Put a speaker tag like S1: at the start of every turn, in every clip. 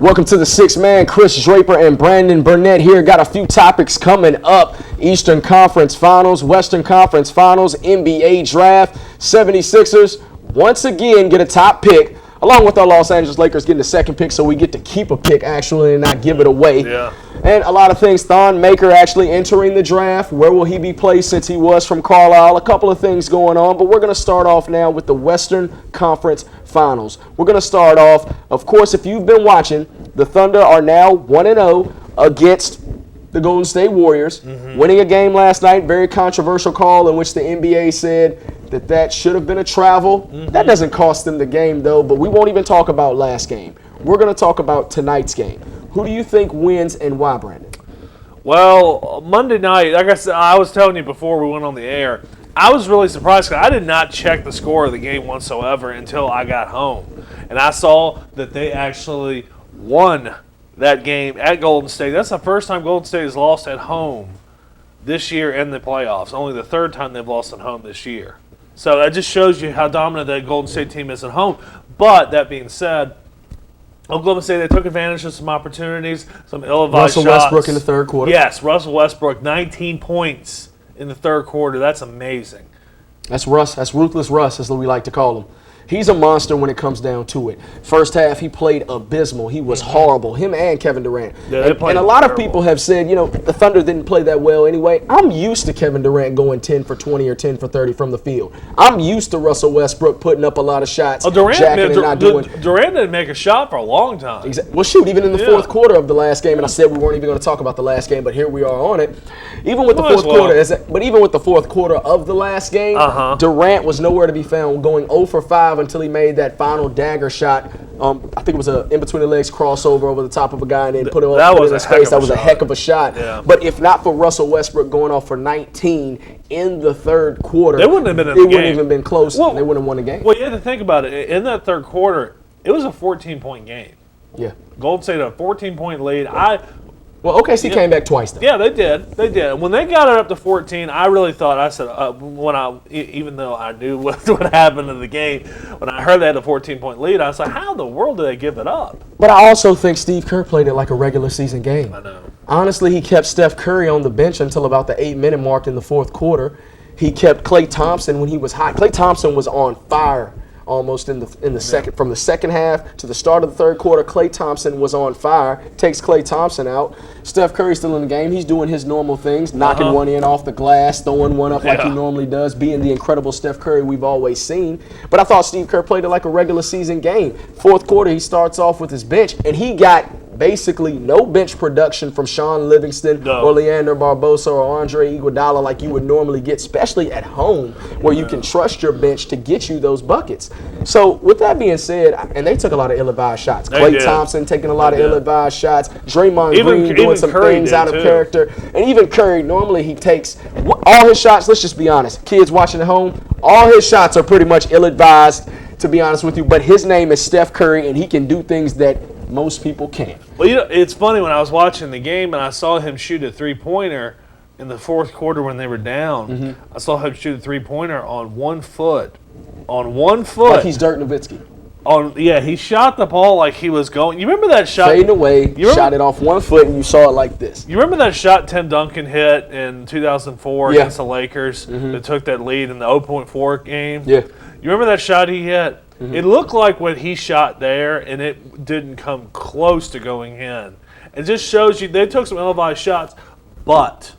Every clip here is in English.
S1: Welcome to the Sixth Man. Chris Draper and Brandon Burnett here. Got a few topics coming up. Eastern Conference Finals, Western Conference Finals, NBA Draft. 76ers once again get a top pick, along with our Los Angeles Lakers getting the second pick, so we get to keep a pick actually and not give it away.
S2: Yeah.
S1: And a lot of things. Thon Maker actually entering the draft. Where will he be placed since he was from Carlisle? A couple of things going on, but we're going to start off now with the Western Conference Finals. We're going to start off, of course, if you've been watching, the Thunder are now 1-0 against the Golden State Warriors, winning a game last night. Very controversial call in which the NBA said that should have been a travel. That doesn't cost them the game, though, but we won't even talk about last game. We're going to talk about tonight's game. Who do you think wins and why, Brandon?
S2: Well, Monday night, like I said, I was telling you before we went on the air, I was really surprised because I did not check the score of the game whatsoever until I got home. And I saw that they actually won that game at Golden State. That's the first time Golden State has lost at home this year in the playoffs. Only the third time they've lost at home this year. So that just shows you how dominant that Golden State team is at home. But that being said, Oklahoma State, they took advantage of some opportunities, some ill-advised shots.
S1: Russell Westbrook in the third quarter.
S2: Yes, Russell Westbrook, 19 points in the third quarter. That's amazing.
S1: That's Russ. That's Ruthless Russ, as we like to call him. He's a monster when it comes down to it. First half, he played abysmal. He was horrible. Him and Kevin Durant.
S2: Yeah,
S1: and a lot of people have said, the Thunder didn't play that well anyway. I'm used to Kevin Durant going 10 for 20 or 10 for 30 from the field. I'm used to Russell Westbrook putting up a lot of shots.
S2: Durant
S1: Durant
S2: didn't make a shot for a long time.
S1: Well, shoot, even in the fourth quarter of the last game, and I said we weren't even going to talk about the last game, but here we are on it. Even with the fourth quarter of the last game, Durant was nowhere to be found, going 0 for 5 until he made that final dagger shot. I think it was a in between the legs crossover over the top of a guy and then put it in his face. That was a heck of a shot.
S2: Yeah.
S1: But if not for Russell Westbrook going off for 19 in the third quarter,
S2: they wouldn't have been in the
S1: game. It
S2: game.
S1: wouldn't even been close. Well, they wouldn't have won the game.
S2: Well, you have to think about it. In that third quarter, it was a 14-point game.
S1: Yeah.
S2: Golden State had a 14-point lead.
S1: Well, OKC came back twice, though.
S2: Yeah, they did. When they got it up to 14, I really thought, even though I knew what happened in the game, when I heard they had a 14-point lead, I was like, how in the world did they give it up?
S1: But I also think Steve Kerr played it like a regular season game.
S2: I know.
S1: Honestly, he kept Steph Curry on the bench until about the 8-minute mark in the fourth quarter. He kept Klay Thompson when he was hot. Klay Thompson was on fire almost in the second, from the second half to the start of the third quarter. Klay Thompson was on fire. Takes Klay Thompson out. Steph Curry's still in the game. He's doing his normal things, knocking one in off the glass, throwing one up like he normally does, being the incredible Steph Curry we've always seen. But I thought Steve Kerr played it like a regular season game. Fourth quarter, he starts off with his bench, and he got basically no bench production from Sean Livingston or Leandro Barbosa or Andre Iguodala like you would normally get, especially at home where you can trust your bench to get you those buckets. So with that being said, and they took a lot of ill-advised shots. Klay Thompson taking a lot of ill-advised shots. Draymond Green doing some things out of character. And even Curry, normally he takes all his shots, let's just be honest, kids watching at home, all his shots are pretty much ill-advised, to be honest with you. But his name is Steph Curry, and he can do things that most people can't.
S2: Well, it's funny, when I was watching the game and I saw him shoot a three-pointer in the fourth quarter when they were down, I saw him shoot a three-pointer on 1 foot. On 1 foot.
S1: Like he's Dirk Nowitzki.
S2: He shot the ball like he was going. You remember that shot?
S1: Fading away, shot it off 1 foot, and you saw it like this.
S2: You remember that shot Tim Duncan hit in 2004 against the Lakers that took that lead in the 0.4 game?
S1: Yeah.
S2: You remember that shot he hit? It looked like what he shot there, and it didn't come close to going in. It just shows you they took some ill-advised shots, but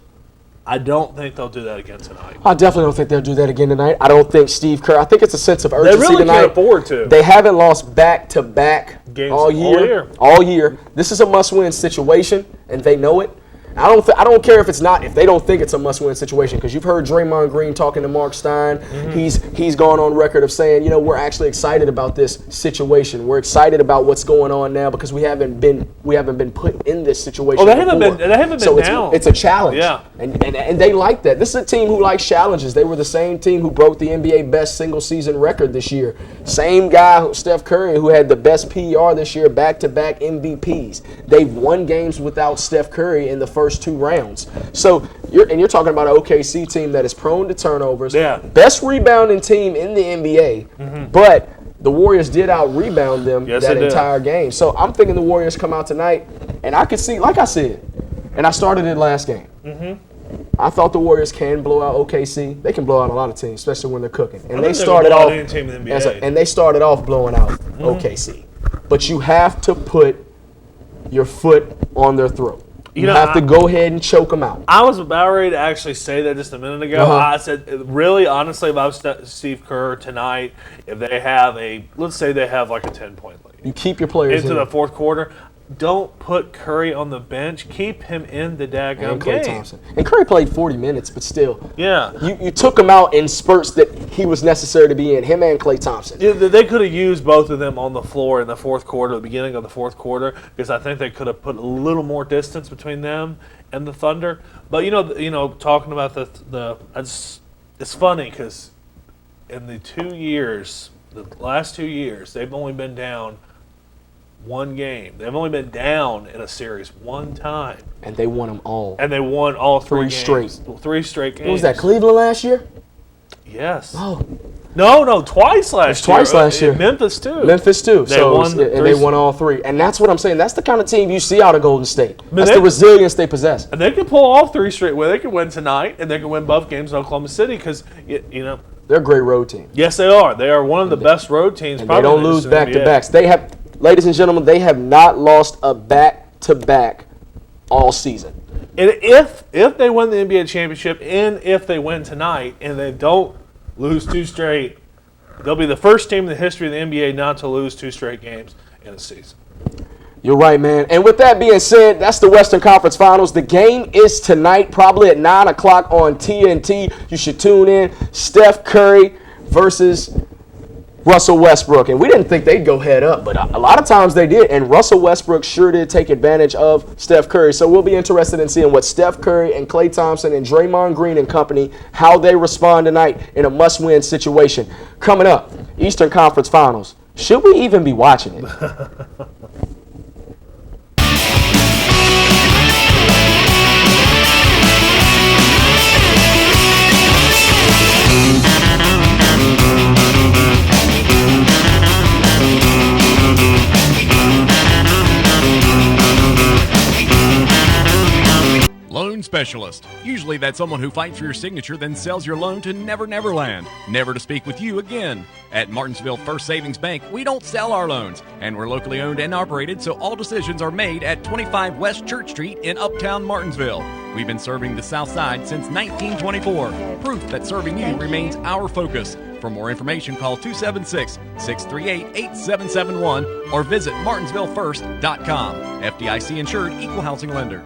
S2: I don't think they'll do that again tonight.
S1: I definitely don't think they'll do that again tonight. I don't think Steve Kerr. I think it's a sense of urgency
S2: tonight. They really can't afford to.
S1: They haven't lost back-to-back
S2: games
S1: all year. This is a must-win situation, and they know it. I don't care if they don't think it's a must-win situation, because you've heard Draymond Green talking to Mark Stein. He's gone on record of saying, we're actually excited about this situation. We're excited about what's going on now because we haven't been put in this situation.
S2: They haven't been down.
S1: It's a challenge.
S2: Yeah.
S1: And they like that. This is a team who likes challenges. They were the same team who broke the NBA best single season record this year. Same guy, Steph Curry, who had the best PER this year, back-to-back MVPs. They've won games without Steph Curry in the first 2 rounds. So you're talking about an OKC team that is prone to turnovers.
S2: Yeah.
S1: Best rebounding team in the NBA, but the Warriors did out-rebound them
S2: Yes,
S1: that
S2: they did.
S1: entire game. So I'm thinking the Warriors come out tonight, and I could see, like I said, and I started it last game. I thought the Warriors can blow out OKC. They can blow out a lot of teams, especially when they're cooking. And they
S2: think they
S1: started
S2: can blow
S1: off
S2: out any team in the NBA.
S1: and they started off blowing out OKC. But you have to put your foot on their throat. You
S2: know,
S1: have to go ahead and choke them out.
S2: I was about ready to actually say that just a minute ago.
S1: Uh-huh.
S2: I said, really, honestly, if I was Steve Kerr tonight, if they have let's say they have like a 10-point lead
S1: You keep your players
S2: into
S1: in.
S2: the fourth quarter, don't put Curry on the bench. Keep him in the daggone
S1: and Klay
S2: game.
S1: Thompson. And Curry played 40 minutes, but still.
S2: Yeah.
S1: You took him out in spurts that he was necessary to be in, him and Klay Thompson.
S2: Yeah, they could have used both of them on the floor in the fourth quarter, the beginning of the fourth quarter, because I think they could have put a little more distance between them and the Thunder. But talking about it's funny because in the last 2 years, they've only been down one game. They've only been down in a series one time,
S1: And they won them all.
S2: and they won all three
S1: Three
S2: games.
S1: straight.
S2: 3 straight games.
S1: What was that, Cleveland last year?
S2: Yes.
S1: Oh,
S2: No, twice last year.
S1: twice last year.
S2: Memphis too.
S1: Memphis too.
S2: They won
S1: and they won all three. And that's what I'm saying. That's the kind of team you see out of Golden State. That's
S2: they-
S1: the resilience they possess.
S2: And they can pull off 3 straight. Well, they can win tonight, and they can win both games in Oklahoma City because
S1: They're a great road team.
S2: yes, they are. They are one of the best road teams.
S1: And they
S2: probably
S1: don't
S2: in the
S1: lose
S2: history of the NBA.
S1: back-to-backs. They have, ladies and gentlemen, they have not lost a back-to-back all season.
S2: And if they win the NBA championship, and if they win tonight, and they don't lose 2 straight, they'll be the first team in the history of the NBA not to lose 2 straight games in a season.
S1: You're right, man. And with that being said, that's the Western Conference Finals. The game is tonight, probably at 9 o'clock on TNT. You should tune in. Steph Curry versus Russell Westbrook. And we didn't think they'd go head up, but a lot of times they did. And Russell Westbrook sure did take advantage of Steph Curry. So we'll be interested in seeing what Steph Curry and Klay Thompson and Draymond Green and company, how they respond tonight in a must-win situation. Coming up, Eastern Conference Finals. Should we even be watching it?
S3: Loan Specialist. Usually that's someone who fights for your signature then sells your loan to Never Never Land, never to speak with you again. At Martinsville First Savings Bank, we don't sell our loans, and we're locally owned and operated, so all decisions are made at 25 West Church Street in Uptown Martinsville. We've been serving the South Side since 1924. Proof that serving you remains our focus. For more information, call 276-638-8771 or visit martinsvillefirst.com. FDIC insured, equal housing lender.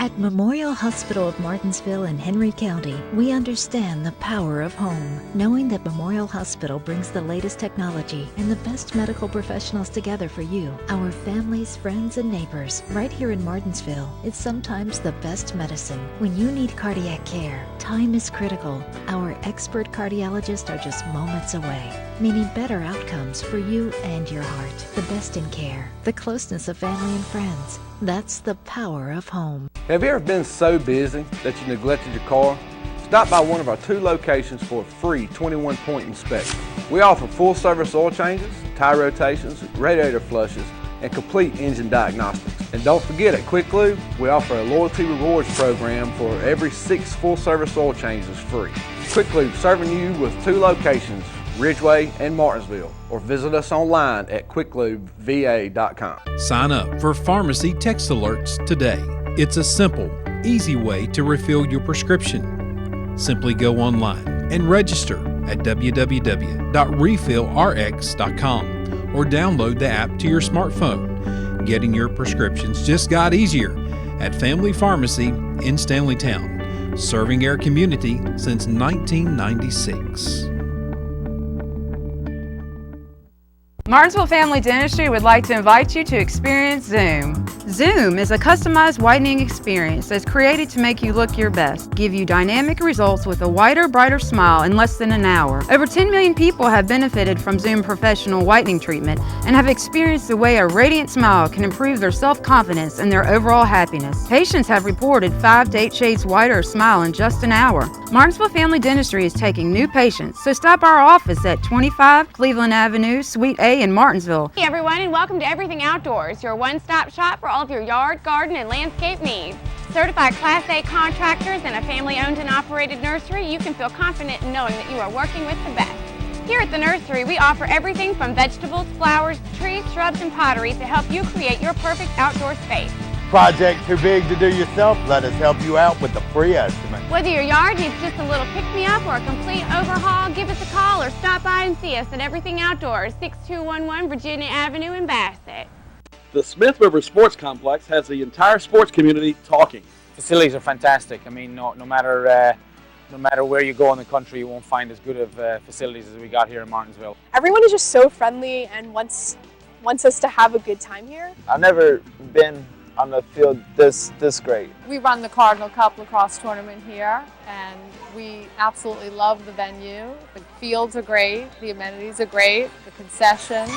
S4: At Memorial Hospital of Martinsville in Henry County, we understand the power of home, knowing that Memorial Hospital brings the latest technology and the best medical professionals together for you, our families, friends, and neighbors. Right here in Martinsville, it's sometimes the best medicine. When you need cardiac care, time is critical. Our expert cardiologists are just moments away, meaning better outcomes for you and your heart. The best in care, the closeness of family and friends. That's the power of home.
S5: Have you ever been so busy that you neglected your car? Stop by one of our 2 locations for a free 21-point inspection. We offer full-service oil changes, tire rotations, radiator flushes, and complete engine diagnostics. And don't forget, at Quick Lube, we offer a loyalty rewards program for every 6 full-service oil changes free. Quick Lube serving you with 2 locations, Ridgeway and Martinsville, or visit us online at quicklubeva.com.
S6: Sign up for pharmacy text alerts today. It's a simple, easy way to refill your prescription. Simply go online and register at www.refillrx.com or download the app to your smartphone. Getting your prescriptions just got easier at Family Pharmacy in Stanleytown, serving our community since 1996.
S7: Martinsville Family Dentistry would like to invite you to experience Zoom. Zoom is a customized whitening experience that's created to make you look your best, give you dynamic results with a whiter, brighter smile in less than an hour. Over 10 million people have benefited from Zoom professional whitening treatment and have experienced the way a radiant smile can improve their self-confidence and their overall happiness. Patients have reported 5 to 8 shades whiter smile in just an hour. Martinsville Family Dentistry is taking new patients, so stop our office at 25 Cleveland Avenue, Suite A in Martinsville.
S8: Hey everyone, and welcome to Everything Outdoors, your one-stop shop for all of your yard, garden, and landscape needs. Certified Class A contractors and a family-owned and operated nursery, you can feel confident in knowing that you are working with the best. Here at the nursery, we offer everything from vegetables, flowers, trees, shrubs, and pottery to help you create your perfect outdoor space.
S9: Project too big to do yourself? Let us help you out with a free estimate.
S8: Whether your yard needs just a little pick-me-up or a complete overhaul, give us a call or stop by and see us at Everything Outdoors, 6211 Virginia Avenue in Bassett.
S10: The Smith River Sports Complex has the entire sports community talking.
S11: Facilities are fantastic. I mean, no matter where you go in the country, you won't find as good of facilities as we got here in Martinsville.
S12: Everyone is just so friendly and wants us to have a good time here.
S13: I've never been on the field this great.
S14: We run the Cardinal Cup lacrosse tournament here, and we absolutely love the venue. The fields are great, the amenities are great, the concessions.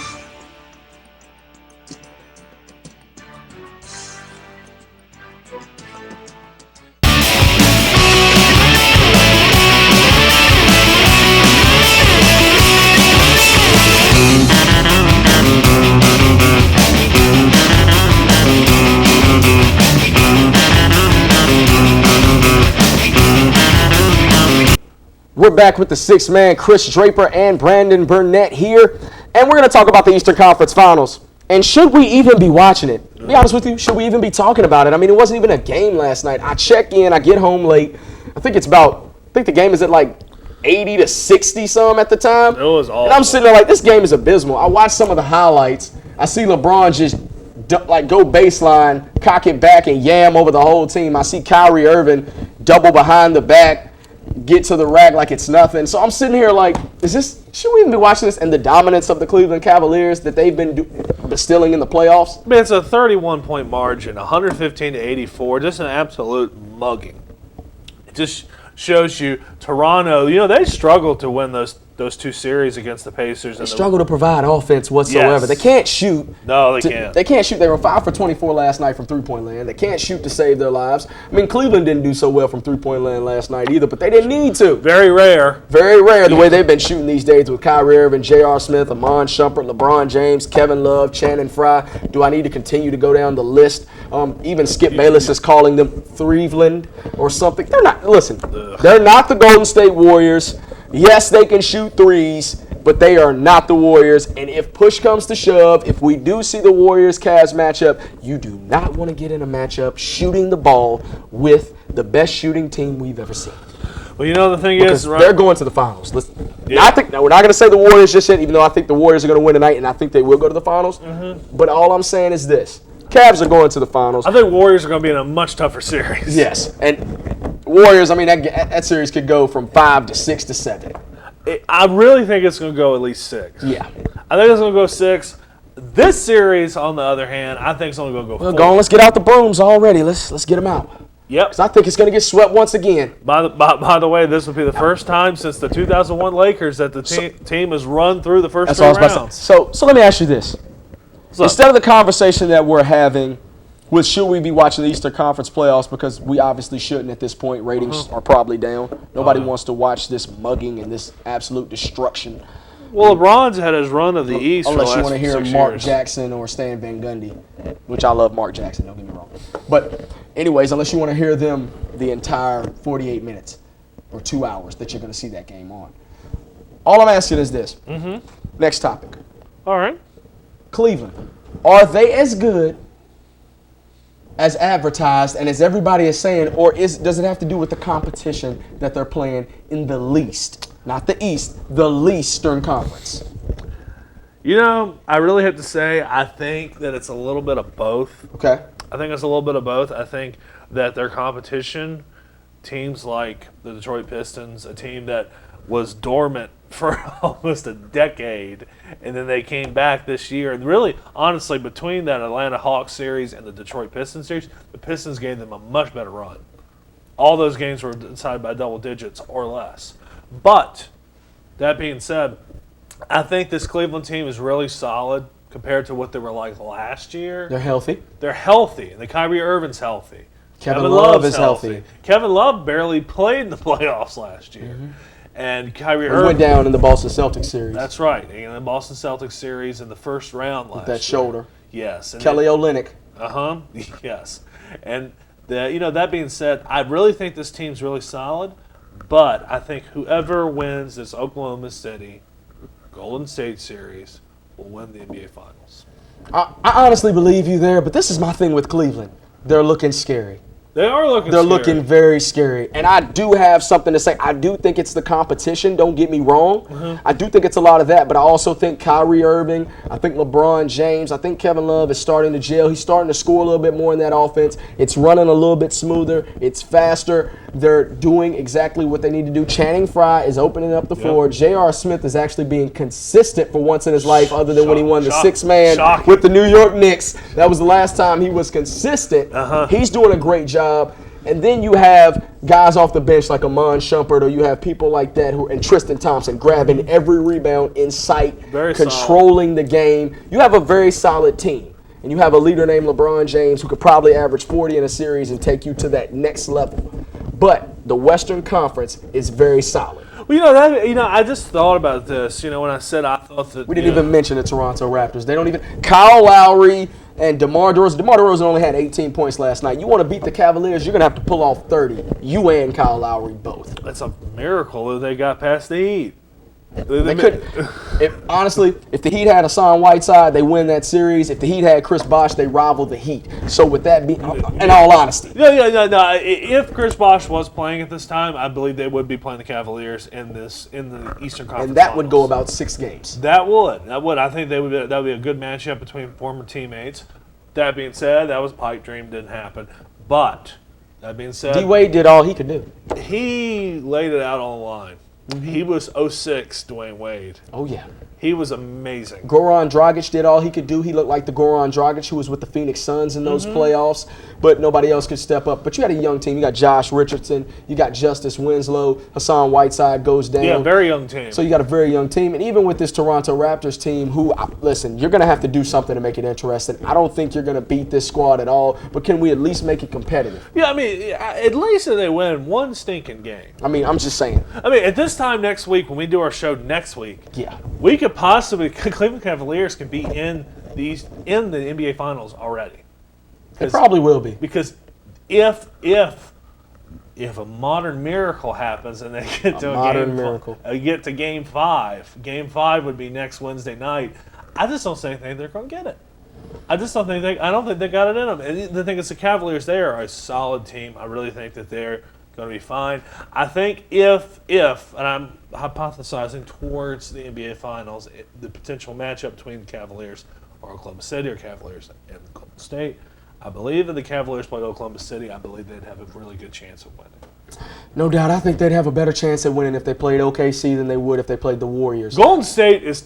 S1: We're back with the sixth man, Chris Draper and Brandon Burnett here, and we're going to talk about the Eastern Conference Finals. And should we even be watching it? To be honest with you, should we even be talking about it? I mean, it wasn't even a game last night. I check in, I get home late. I think the game is at like 80 to 60 some at the time.
S2: It was awful.
S1: And I'm sitting there like, this game is abysmal. I watched some of the highlights. I see LeBron just go baseline, cock it back, and yam over the whole team. I see Kyrie Irving double behind the back, get to the rack like it's nothing. So I'm sitting here like, should we even be watching this? And the dominance of the Cleveland Cavaliers that they've been distilling in the playoffs.
S2: I mean, it's a 31-point margin, 115 to 84, just an absolute mugging. It just shows you Toronto, they struggled to win those two series against the Pacers.
S1: They struggle to provide offense whatsoever.
S2: Yes.
S1: They can't shoot.
S2: No, they can't.
S1: They can't shoot. They were 5 for 24 last night from three-point land. They can't shoot to save their lives. I mean, Cleveland didn't do so well from three-point land last night either, but they didn't need to.
S2: Very rare.
S1: Very rare the way they've been shooting these days with Kyrie Irving, J.R. Smith, Amon Shumpert, LeBron James, Kevin Love, Channing Frye. Do I need to continue to go down the list? Even Skip Bayless is calling them Threveland or something. They're not. Listen, they're not the Golden State Warriors. Yes, they can shoot threes, but they are not the Warriors. And if push comes to shove, if we do see the Warriors-Cavs matchup, you do not want to get in a matchup shooting the ball with the best shooting team we've ever seen.
S2: Well, the thing
S1: because
S2: is, right?
S1: They're going to the finals. Listen, we're not going to say the Warriors just yet, even though I think the Warriors are going to win tonight, and I think they will go to the finals. Mm-hmm. But all I'm saying is this. Cavs are going to the finals.
S2: I think Warriors are going to be in a much tougher series.
S1: Yes, and Warriors, I mean, that series could go from 5 to 6 to 7.
S2: I really think it's going to go at least 6.
S1: Yeah.
S2: I think it's going to go 6. This series, on the other hand, I think it's only going to go 4.
S1: Well, go on, let's get out the brooms already. Let's get them out.
S2: Yep.
S1: Because I think it's going to get swept once again.
S2: By the way, this will be the first time since the 2001 Lakers that the team has run through the first 3 rounds.
S1: So let me ask you this. Instead of the conversation that we're having with should we be watching the Eastern Conference playoffs, because we obviously shouldn't at this point. Ratings are probably down. Nobody wants to watch this mugging and this absolute destruction.
S2: Well, LeBron's had his run of the East
S1: unless
S2: for the
S1: you
S2: last
S1: want to hear
S2: 6
S1: Mark
S2: years.
S1: Jackson or Stan Van Gundy, which I love Mark Jackson, don't get me wrong. But anyways, unless you want to hear them the entire 48 minutes or 2 hours that you're going to see that game on. All I'm asking is this. Next topic.
S2: All right.
S1: Cleveland. Are they as good as advertised and as everybody is saying, or does it have to do with the competition that they're playing in the least, not the East, the Eastern Conference?
S2: I really have to say I think that it's a little bit of both.
S1: Okay.
S2: I think it's a little bit of both. I think that their competition, teams like the Detroit Pistons, a team that was dormant for almost a decade, and then they came back this year. And really, honestly, between that Atlanta Hawks series and the Detroit Pistons series, the Pistons gave them a much better run. All those games were decided by double digits or less. But that being said, I think this Cleveland team is really solid compared to what they were like last year.
S1: They're healthy.
S2: They're healthy, and the Kyrie Irving's healthy.
S1: Kevin Love
S2: Love's
S1: is healthy.
S2: Kevin Love barely played in the playoffs last year. And Kyrie Irving
S1: went down in the Boston Celtics series.
S2: That's right. In the Boston Celtics series in the first round last year.
S1: With that shoulder.
S2: Yes. And
S1: Kelly Olynyk.
S2: Yes. And that being said, I really think this team's really solid, but I think whoever wins this Oklahoma City Golden State series will win the NBA Finals.
S1: I honestly believe you there, but this is my thing with Cleveland. They're looking scary.
S2: They are looking
S1: They're
S2: scary.
S1: looking very scary. And I do have something to say. I do think it's the competition. Don't get me wrong. I do think it's a lot of that, but I also think Kyrie Irving, I think LeBron James, I think Kevin Love is starting to gel. He's starting to score a little bit more in that offense. It's running a little bit smoother. It's faster. They're doing exactly what they need to do. Channing Frye is opening up the floor. J.R. Smith is actually being consistent for once in his life, other than when he won the six-man with the New York Knicks. That was the last time he was consistent. He's doing a great job. And then you have guys off the bench like Amon Shumpert, or you have people like that and Tristan Thompson grabbing every rebound in sight, controlling the game. You have a very solid team. And you have a leader named LeBron James who could probably average 40 in a series and take you to that next level. But the Western Conference is very solid.
S2: Well, I just thought about this. When I said I thought that
S1: we didn't even mention the Toronto Raptors. They don't even. Kyle Lowry and DeMar DeRozan. DeMar DeRozan only had 18 points last night. You want to beat the Cavaliers, you're gonna have to pull off 30. You and Kyle Lowry both.
S2: That's a miracle that they got past the Heat.
S1: They couldn't. Honestly, if the Heat had Hassan Whiteside, they win that series. If the Heat had Chris Bosh, they rival the Heat. So with that being, in all honesty,
S2: no. If Chris Bosh was playing at this time, I believe they would be playing the Cavaliers in the Eastern Conference.
S1: And that
S2: Finals.
S1: would go about 6 games.
S2: That would. I think that would be a good matchup between former teammates. That being said, that was a pipe dream. Didn't happen. But that being said,
S1: D-Wade did all he could do.
S2: He laid it out on the line. He was 06 Dwayne Wade.
S1: Oh, yeah.
S2: He was amazing.
S1: Goran Dragic did all he could do. He looked like the Goran Dragic who was with the Phoenix Suns in those playoffs, but nobody else could step up. But you had a young team. You got Josh Richardson. You got Justice Winslow. Hassan Whiteside goes down.
S2: Yeah, very young team.
S1: So you got a very young team. And even with this Toronto Raptors team, who, listen, you're going to have to do something to make it interesting. I don't think you're going to beat this squad at all, but can we at least make it competitive?
S2: Yeah, at least they win one stinking game.
S1: I'm just saying.
S2: At this time next week, when we do our show next week, we could possibly, Cleveland Cavaliers could be in the NBA Finals already.
S1: They probably will be.
S2: Because if a modern miracle happens and they get to get to Game 5, Game 5 would be next Wednesday night. I just don't think they're going to get it. I don't think they got it in them. And the thing is, the Cavaliers, they are a solid team. I really think that they're going to be fine. I think if, and I'm hypothesizing towards the NBA Finals, the potential matchup between the Cavaliers or Oklahoma City, or Cavaliers and Golden State, I believe if the Cavaliers played Oklahoma City, I believe they'd have a really good chance of winning.
S1: No doubt. I think they'd have a better chance at winning if they played OKC than they would if they played the Warriors.
S2: Golden State is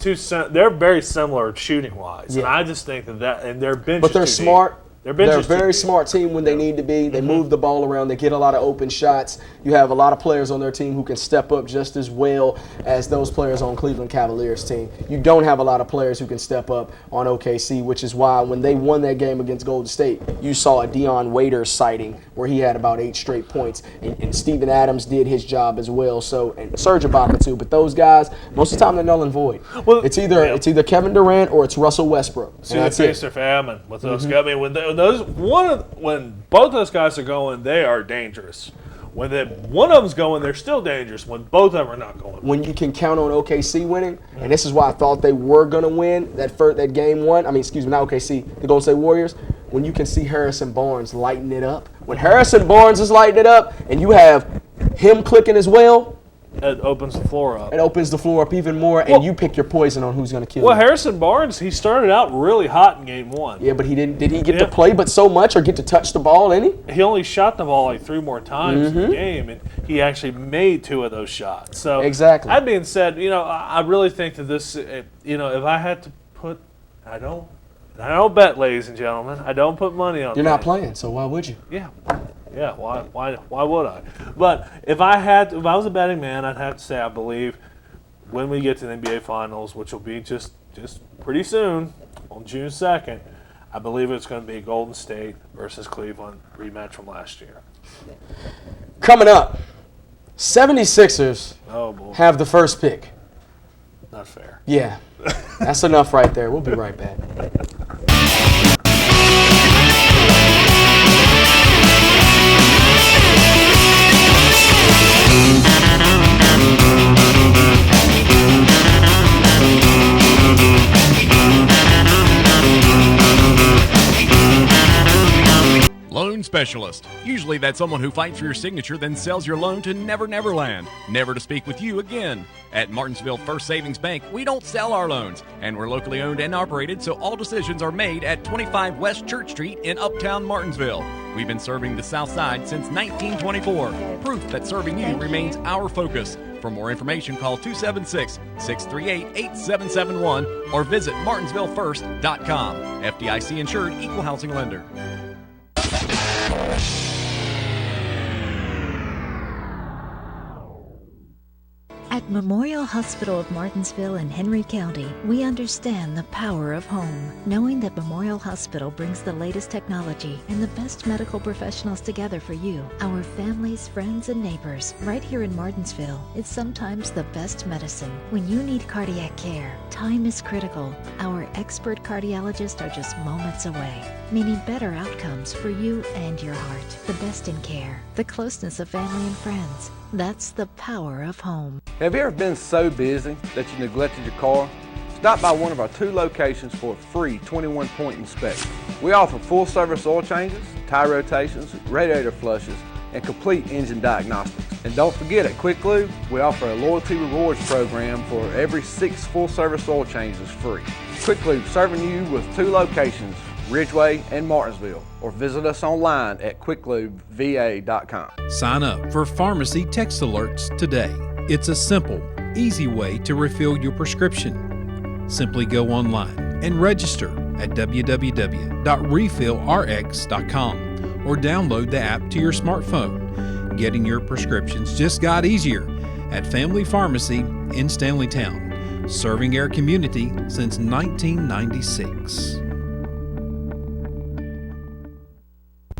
S2: they're very similar shooting-wise. Yeah. And I just think that and their bench
S1: But they're
S2: is too
S1: smart.
S2: Deep.
S1: They're a very smart team when they need to be. They move the ball around. They get a lot of open shots. You have a lot of players on their team who can step up just as well as those players on Cleveland Cavaliers team. You don't have a lot of players who can step up on OKC, which is why when they won that game against Golden State, you saw a Dion Waiters sighting where he had about 8 straight points. And Steven Adams did his job as well. So, and Serge Ibaka too. But those guys, most of the time they're null and void. Well, it's either Kevin Durant or it's Russell Westbrook.
S2: See the feast or famine with those guys. I mean, when both those guys are going, they are dangerous. When one of them's going, they're still dangerous. When both of them are not going.
S1: When you can count on OKC winning, and this is why I thought they were going to win that game one. Not OKC, the Golden State Warriors. When you can see Harrison Barnes lighting it up. When Harrison Barnes is lighting it up, and you have him clicking as well,
S2: it opens the floor up.
S1: It opens the floor up even more, and you pick your poison on who's going to kill
S2: Well,
S1: you.
S2: Harrison Barnes, he started out really hot in game one.
S1: Yeah, but he didn't. Did he get to play but so much or get to touch the ball any?
S2: He only shot the ball like 3 more times in the
S1: Mhm.
S2: game, and he actually made 2 of those shots. So
S1: Exactly.
S2: That being said, I really think that this, if I had to put, I don't bet, ladies and gentlemen. I don't put money on.
S1: You're not
S2: things.
S1: playing, so why would you?
S2: Yeah. Yeah, why would I? But if I was a betting man, I'd have to say I believe when we get to the NBA Finals, which will be just pretty soon, on June 2nd, I believe it's going to be Golden State versus Cleveland rematch from last year.
S1: Coming up, 76ers
S2: Oh, boy.
S1: have the first pick.
S2: Not fair.
S1: Yeah, that's enough right there. We'll be right back.
S3: Loan Specialist. Usually that's someone who fights for your signature then sells your loan to Never Never Land, never to speak with you again. At Martinsville First Savings Bank, we don't sell our loans, and we're locally owned and operated, so all decisions are made at 25 West Church Street in Uptown Martinsville. We've been serving the South Side since 1924. Proof that serving you remains our focus. For more information, call 276-638-8771 or visit martinsvillefirst.com. FDIC insured, equal housing lender.
S4: At Memorial Hospital of Martinsville in Henry County, we understand the power of home, knowing that Memorial Hospital brings the latest technology and the best medical professionals together for you, our families, friends, and neighbors. Right here in Martinsville, it's sometimes the best medicine. When you need cardiac care, time is critical. Our expert cardiologists are just moments away, meaning better outcomes for you and your heart. The best in care, the closeness of family and friends. That's the power of home.
S5: Have you ever been so busy that you neglected your car? Stop by one of our 2 locations for a free 21-point inspection. We offer full-service oil changes, tire rotations, radiator flushes, and complete engine diagnostics. And don't forget, at Quick Lube, we offer a loyalty rewards program for every 6 full-service oil changes free. Quick Lube serving you with 2 locations, Ridgeway and Martinsville, or visit us online at quicklubeva.com.
S6: Sign up for pharmacy text alerts today. It's a simple, easy way to refill your prescription. Simply go online and register at www.refillrx.com or download the app to your smartphone. Getting your prescriptions just got easier at Family Pharmacy in Stanleytown, serving our community since 1996.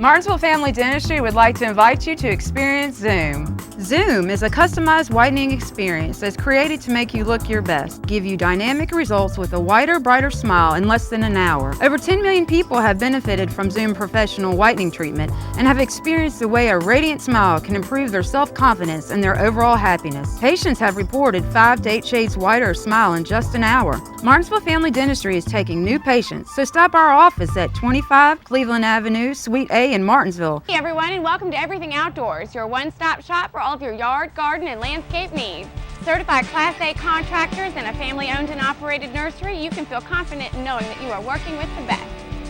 S7: Martinsville Family Dentistry would like to invite you to experience Zoom. Zoom is a customized whitening experience that's created to make you look your best, give you dynamic results with a whiter, brighter smile in less than an hour. Over 10 million people have benefited from Zoom professional whitening treatment and have experienced the way a radiant smile can improve their self-confidence and their overall happiness. Patients have reported 5 to 8 shades whiter smile in just an hour. Martinsville Family Dentistry is taking new patients, so stop our office at 25 Cleveland Avenue, Suite A in Martinsville.
S8: Hey everyone, and welcome to Everything Outdoors, your one-stop shop for all of your yard, garden, and landscape needs. Certified Class A contractors and a family-owned and operated nursery, you can feel confident in knowing that you are working with the best.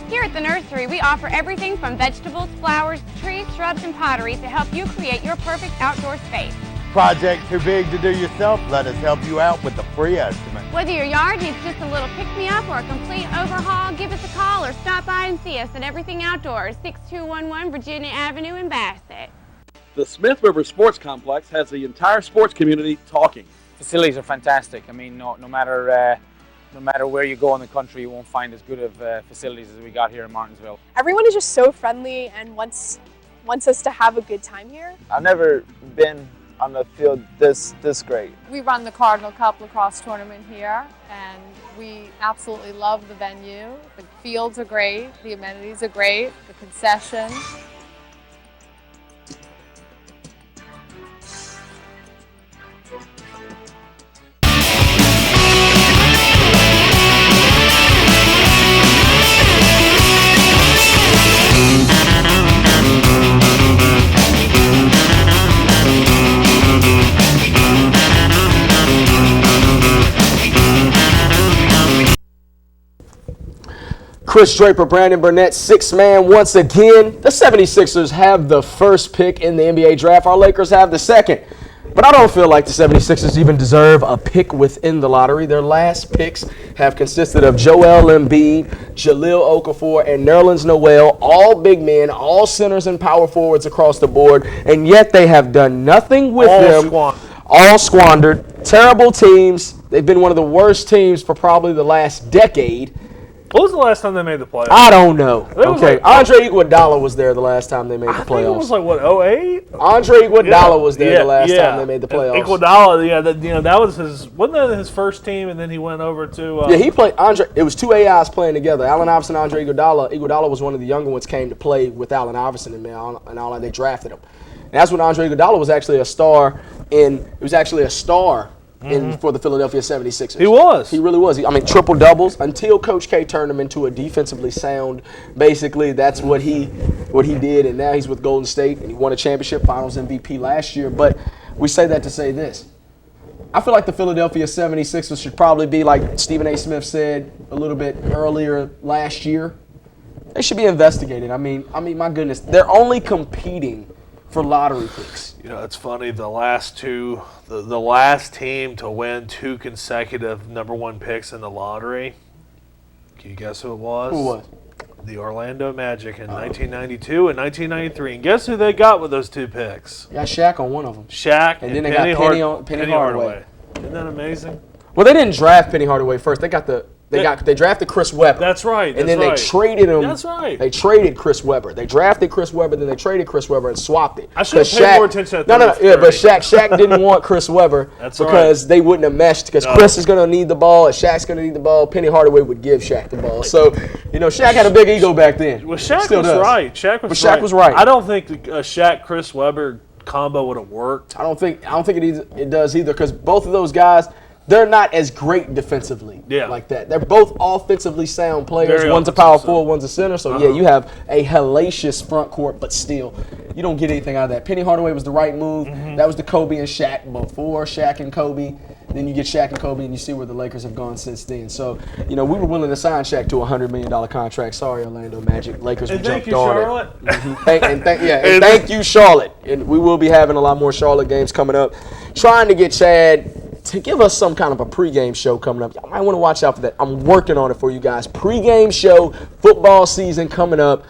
S8: Here at the nursery, we offer everything from vegetables, flowers, trees, shrubs, and pottery to help you create your perfect outdoor space.
S9: Project too big to do yourself? Let us help you out with a free estimate.
S8: Whether your yard needs just a little pick-me-up or a complete overhaul, give us a call or stop by and see us at Everything Outdoors, 6211 Virginia Avenue in Bassett.
S10: The Smith River Sports Complex has the entire sports community talking.
S11: Facilities are fantastic. I mean, no matter where you go in the country, you won't find as good of facilities as we got here in Martinsville.
S12: Everyone is just so friendly and wants us to have a good time here.
S13: I've never been on the field this great.
S14: We run the Cardinal Cup lacrosse tournament here, and we absolutely love the venue. The fields are great, the amenities are great, the concessions.
S1: Chris Draper, Brandon Burnett, sixth man once again. The 76ers have the first pick in the NBA draft. Our Lakers have the second. But I don't feel like the 76ers even deserve a pick within the lottery. Their last picks have consisted of Joel Embiid, Jahlil Okafor, and Nerlens Noel, all big men, all centers and power forwards across the board, and yet they have done nothing with them. All squandered. Terrible teams. They've been one of the worst teams for probably the last decade.
S2: What was the last time they made the playoffs?
S1: I don't know.
S2: Okay,
S1: Andre Iguodala was there the last time they made the playoffs.
S2: I think it was like, what, 08?
S1: Andre Iguodala was there the last time they made the playoffs.
S2: Iguodala, that was wasn't that his first team, and then he went over to...
S1: he played Andre. It was two AIs playing together. Allen Iverson, Andre Iguodala. Iguodala was one of the younger ones, came to play with Allen Iverson and all, and they drafted him. And that's when Andre Iguodala was actually a star for the Philadelphia 76ers.
S2: He was.
S1: He really was. Triple doubles until Coach K turned him into a defensively sound. Basically, that's what he did, and now he's with Golden State, and he won a championship, Finals MVP last year. But we say that to say this. I feel like the Philadelphia 76ers should probably be, like Stephen A. Smith said a little bit earlier last year, they should be investigated. I mean, my goodness, they're only competing for lottery picks.
S2: It's funny. The last team to win 2 consecutive number 1 picks in the lottery. Can you guess who it was?
S1: Who was?
S2: The Orlando Magic in 1992 and 1993. And guess who they got with those 2 picks?
S1: Got Shaq on one of them.
S2: Shaq
S1: and then they got Penny Hardaway.
S2: Isn't that amazing?
S1: Well, they didn't draft Penny Hardaway first. They drafted Chris Webber.
S2: That's right.
S1: And then they traded him.
S2: That's right.
S1: They traded Chris Webber. They drafted Chris Webber, then they traded Chris Webber and swapped it.
S2: I should have paid more attention to that.
S1: No. But Shaq didn't want Chris Webber because they wouldn't have meshed. Because Chris is going to need the ball, and Shaq's going to need the ball. Penny Hardaway would give Shaq the ball. So, Shaq had a big ego back then.
S2: Well, Shaq was right. I don't think the Shaq-Chris Webber combo would have worked.
S1: I don't think it does either, because both of those guys, they're not as great defensively like that. They're both offensively sound players. One's a power forward, one's a center. So, you have a hellacious front court, but still, you don't get anything out of that. Penny Hardaway was the right move. That was the Kobe and Shaq before Shaq and Kobe. Then you get Shaq and Kobe, and you see where the Lakers have gone since then. So, we were willing to sign Shaq to a $100 million contract. Sorry, Orlando Magic. Lakers, we jumped on it. And thank you, Charlotte. And we will be having a lot more Charlotte games coming up. Trying to get Chad to give us some kind of a pregame show coming up. Y'all might want to watch out for that. I'm working on it for you guys. Pregame show, football season coming up.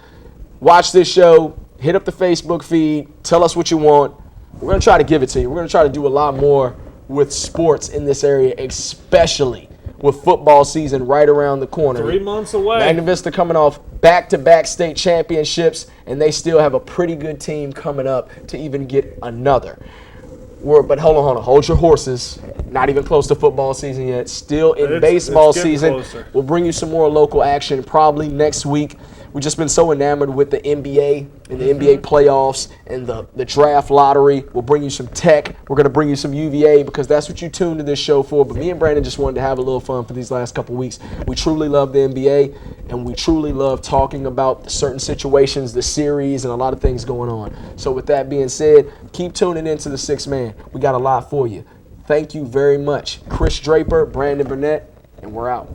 S1: Watch this show. Hit up the Facebook feed. Tell us what you want. We're going to try to give it to you. We're going to try to do a lot more with sports in this area, especially with football season right around the corner.
S2: 3 months away.
S1: Magna Vista coming off back-to-back state championships, and they still have a pretty good team coming up to even get another. But hold on. Hold your horses. Not even close to football season yet. Still in baseball season.
S2: Closer.
S1: We'll bring you some more local action probably next week. We've just been so enamored with the NBA and the NBA playoffs and the draft lottery. We'll bring you some tech. We're going to bring you some UVA because that's what you tuned to this show for. But me and Brandon just wanted to have a little fun for these last couple weeks. We truly love the NBA, and we truly love talking about certain situations, the series, and a lot of things going on. So with that being said, keep tuning into the Sixth Man. We got a lot for you. Thank you very much. Chris Draper, Brandon Burnett, and we're out.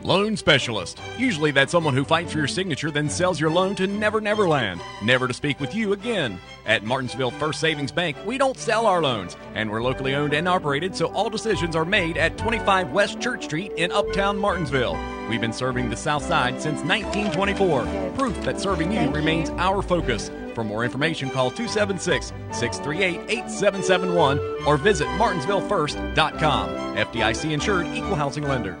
S3: Loan Specialist. Usually that's someone who fights for your signature then sells your loan to Never Never Land, never to speak with you again. At Martinsville First Savings Bank, we don't sell our loans, and we're locally owned and operated, so all decisions are made at 25 West Church Street in Uptown Martinsville. We've been serving the South Side since 1924. Proof that serving you remains our focus. For more information, call 276-638-8771 or visit martinsvillefirst.com. FDIC insured, equal housing lender.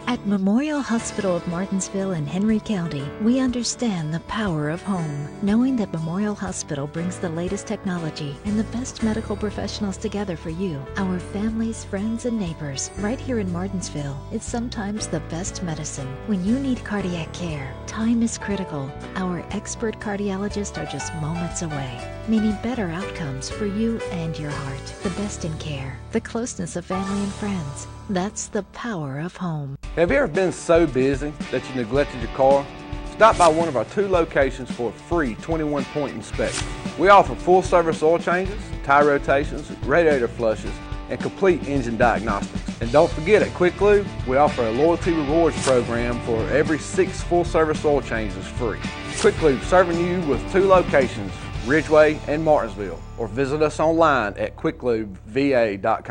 S4: At At Memorial Hospital of Martinsville in Henry County, we understand the power of home, knowing that Memorial Hospital brings the latest technology and the best medical professionals together for you, our families, friends, and neighbors. Right here in Martinsville, it's sometimes the best medicine. When you need cardiac care, time is critical. Our expert cardiologists are just moments away, meaning better outcomes for you and your heart. The best in care, the closeness of family and friends. That's the power of home.
S5: Have you ever been so busy that you neglected your car? Stop by one of our 2 locations for a free 21-point inspection. We offer full-service oil changes, tire rotations, radiator flushes, and complete engine diagnostics. And don't forget, at Quick Lube, we offer a loyalty rewards program for every 6 full-service oil changes free. Quick Lube serving you with 2 locations, Ridgeway and Martinsville, or visit us online at quicklubeva.com.